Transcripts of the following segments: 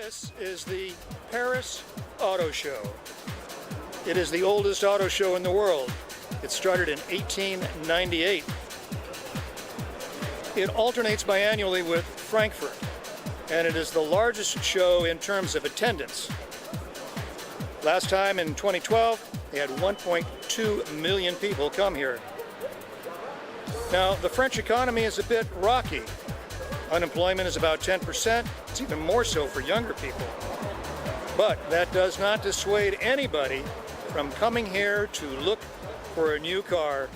This is the Paris Auto Show. It is the oldest auto show in the world. It started in 1898. It alternates biannually with Frankfurt, and it is the largest show in terms of attendance. Last time in 2012, they had 1.2 million people come here. Now, the French economy is a bit rocky. Unemployment is about 10%. It's even more so for younger people. But that does not dissuade anybody from coming here to look for a new car.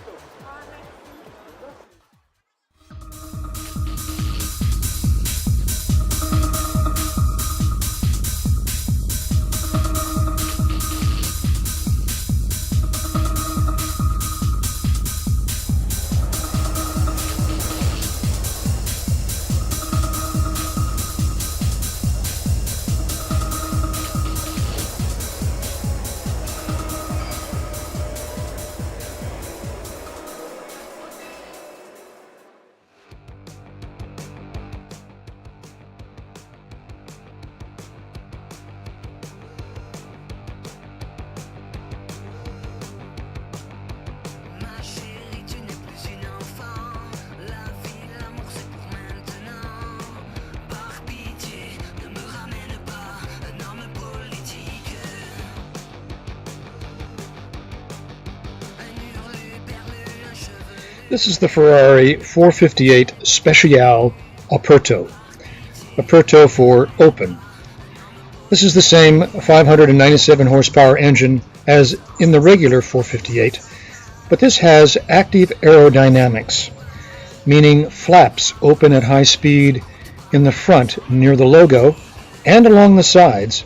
This is the Ferrari 458 Speciale Aperto. Aperto for open. This is the same 597 horsepower engine as in the regular 458, but this has active aerodynamics, meaning flaps open at high speed in the front near the logo and along the sides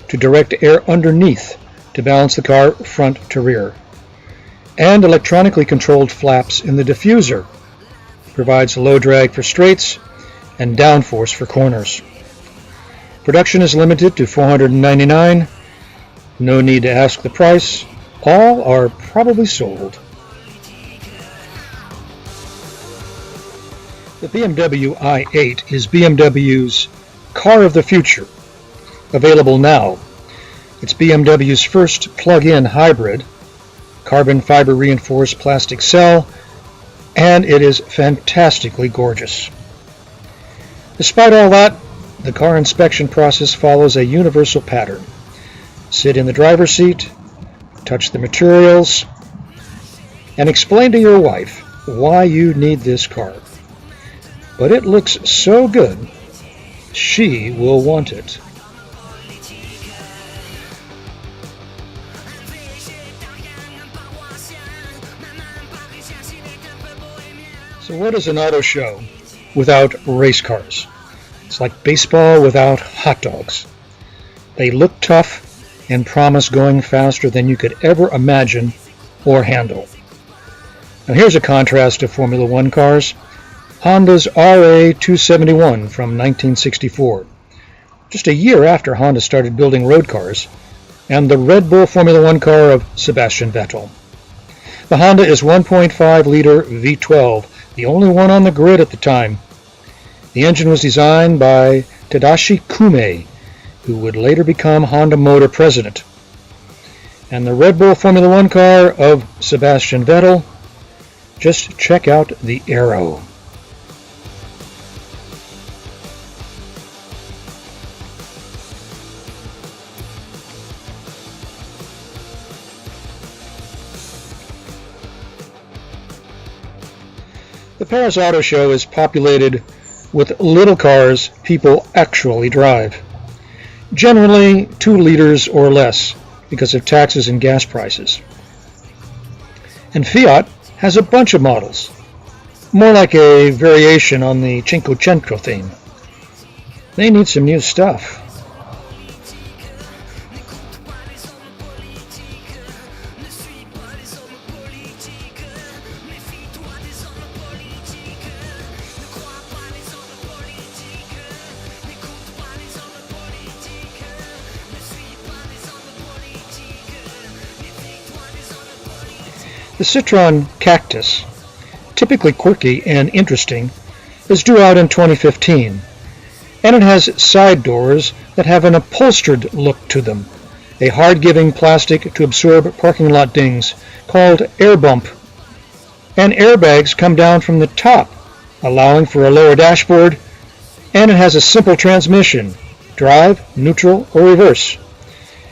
to direct air underneath to balance the car front to rear. And electronically controlled flaps in the diffuser provides low drag for straights and downforce for corners. Production is limited to 499. No need to ask the price. All are probably sold. The BMW i8 is BMW's car of the future. Available now. It's BMW's first plug-in hybrid, carbon fiber reinforced plastic cell, and it is fantastically gorgeous. Despite all that, the car inspection process follows a universal pattern. Sit in the driver's seat, touch the materials, and explain to your wife why you need this car. But it looks so good, she will want it. So what is an auto show without race cars? It's like baseball without hot dogs. They look tough and promise going faster than you could ever imagine or handle. Now here's a contrast to Formula One cars. Honda's RA271 from 1964, just a year after Honda started building road cars, and the Red Bull Formula One car of Sebastian Vettel. The Honda is 1.5-liter V12, the only one on the grid at the time. The engine was designed by Tadashi Kume, who would later become Honda Motor president. And the Red Bull Formula One car of Sebastian Vettel, just check out the aero. The Paris Auto Show is populated with little cars people actually drive. Generally 2 liters or less because of taxes and gas prices. And Fiat has a bunch of models, more like a variation on the Cinquecento theme. They need some new stuff. The Citroën Cactus, typically quirky and interesting, is due out in 2015, And it has side doors that have an upholstered look to them, a hard-giving plastic to absorb parking lot dings called air bump. And airbags come down from the top, allowing for a lower dashboard, and it has a simple transmission, drive, neutral, or reverse.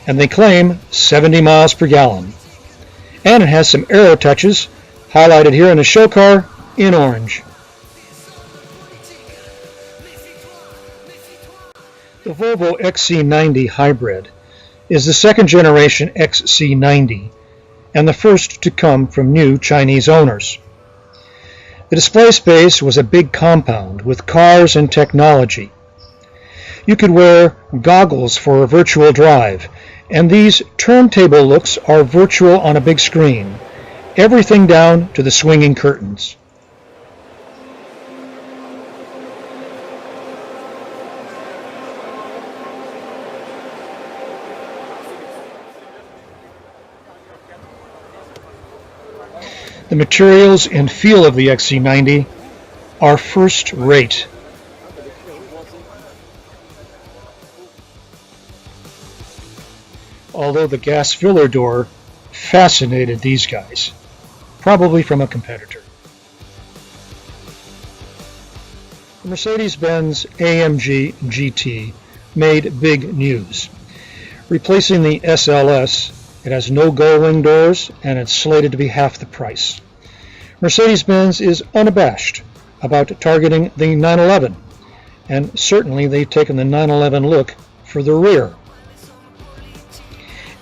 And they claim 70 miles per gallon. And it has some aero touches, highlighted here in the show car in orange. The Volvo XC90 Hybrid is the second generation XC90 and the first to come from new Chinese owners. The display space was a big compound with cars and technology. You could wear goggles for a virtual drive, and these turntable looks are virtual on a big screen, everything down to the swinging curtains. The materials and feel of the XC90 are first rate. Although the gas filler door fascinated these guys, probably from a competitor. The Mercedes-Benz AMG GT made big news. Replacing the SLS, it has no gull-wing doors, and it's slated to be half the price. Mercedes-Benz is unabashed about targeting the 911, and certainly they've taken the 911 look for the rear.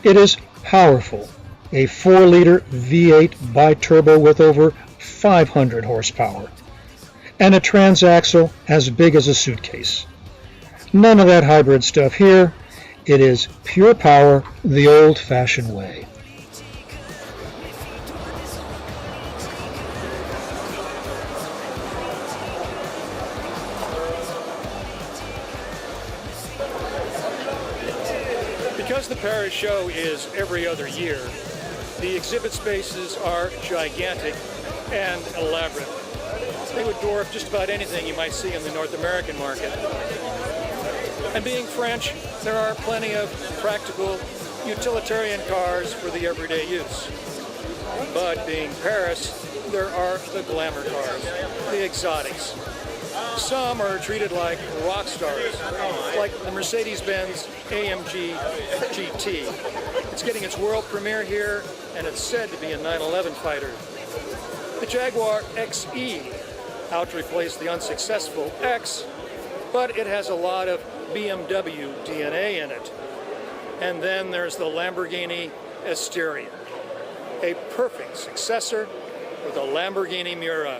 It is powerful, a 4-liter V8 bi-turbo with over 500 horsepower, and a transaxle as big as a suitcase. None of that hybrid stuff here. It is pure power the old-fashioned way. Because the Paris show is every other year, the exhibit spaces are gigantic and elaborate. They would dwarf just about anything you might see in the North American market. And being French, there are plenty of practical, utilitarian cars for the everyday use. But being Paris, there are the glamour cars, the exotics. Some are treated like rock stars, like the Mercedes-Benz AMG GT. It's getting its world premiere here, and it's said to be a 911 fighter. The Jaguar XE, out to replace the unsuccessful X, but it has a lot of BMW DNA in it. And then there's the Lamborghini Esteria, a perfect successor for the Lamborghini Miura.